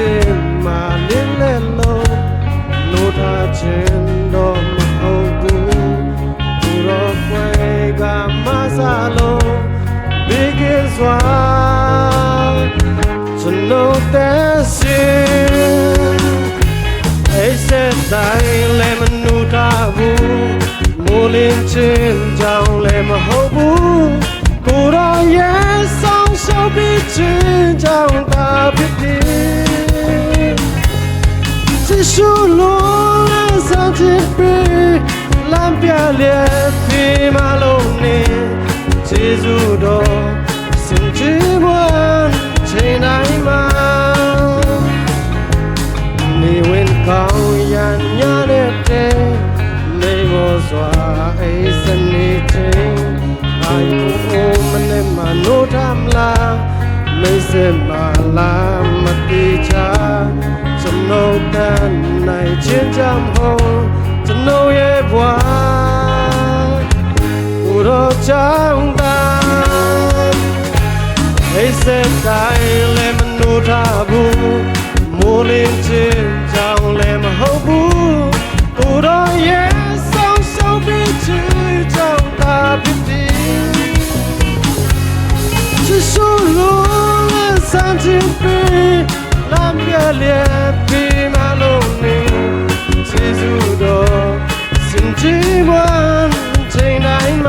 တင်မှလင်းလက်လုံးလို့ထားခြင်းတော့မဟုတ်ဘူးသူတော်ခွဲကမစားလို့ဘေးကင်းစွာကျွန်တော်တဲ့ရှင်အိစက်တိုင်းလည်းမနှူထားဘူးမိုးလင်းခြင်းကြောင့်လည်းမဟုတ်ဘူးကိုယ်တော်ရဲ့ဆောင်ရှောက်ပြီးခြင်းကြောင့်သာဖြစ်တယ်只是路来上前辈，蓝边脸飞马路呢，记住的心之门谁来吗？你问高原呀的天，没我说爱是你情，爱我们的马路他们啦，没什么啦，没地差。ကျွန်တော်တန်နိုင်ခြင်းကြောင့်ဟုတ်ကျွန်တော်ရဲ့ဘဝကိုတော့ကြောင့်သာအိစက်တိုင်းလည်းမနှိုးထားဘူးမိုးလင်းခြင်းကြောင့်လည်းမဟုတ်ဘူးကိုတော့ရဲ့ဆောင်ရှောက်ပြီးခြင်းကြောင့်သာဖြစ်တယ်只是路了三千倍蓝边脸比马路呢，记住的心之门谁来吗？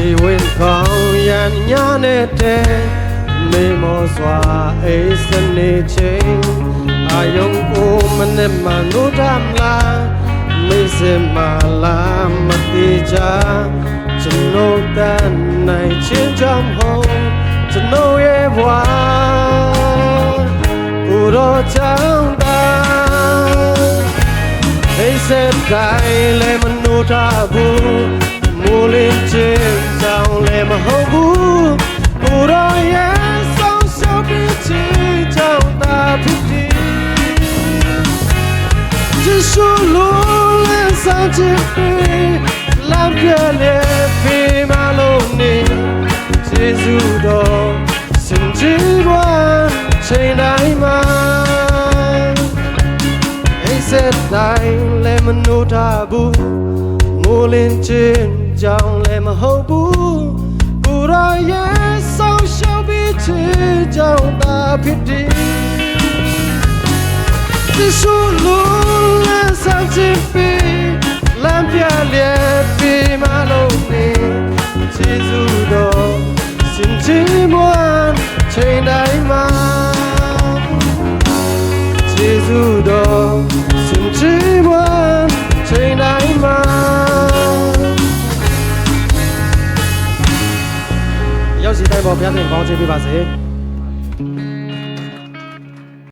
你问高原呀那天，没么说爱是你情，阿用我们的马路他们啦，没什么啦没地家，真我的爱情真好，真我也话，不多长大，爱是该来么路他不。မိုးလင်းခြင်းကြောင့်လည်းမဟုတ်ဘူးကိုယ်တော်ရဲ့ဆောင်ရှောက်ပြီးခြင်းကြောင့်သာဖြစ်တယ်只是路了上前辈蓝边脸飞马路呢记住的心之门谁来吗အိစက်တိုင်းလည်းမနှိုးထားဘူးမိုးလင်းခြင်းကြောင့်လည်းမဟုတ်ဘူးကိုယ်တော်ရဲ့ဆောင်ရှောက်ပြီးခြင်းကြောင့်သာဖြစ်တယ်只是路了上前辈蓝边脸比马路呢记住的心之门谁来吗记住的心之门谁来吗有時低步不一定講這邊把聲。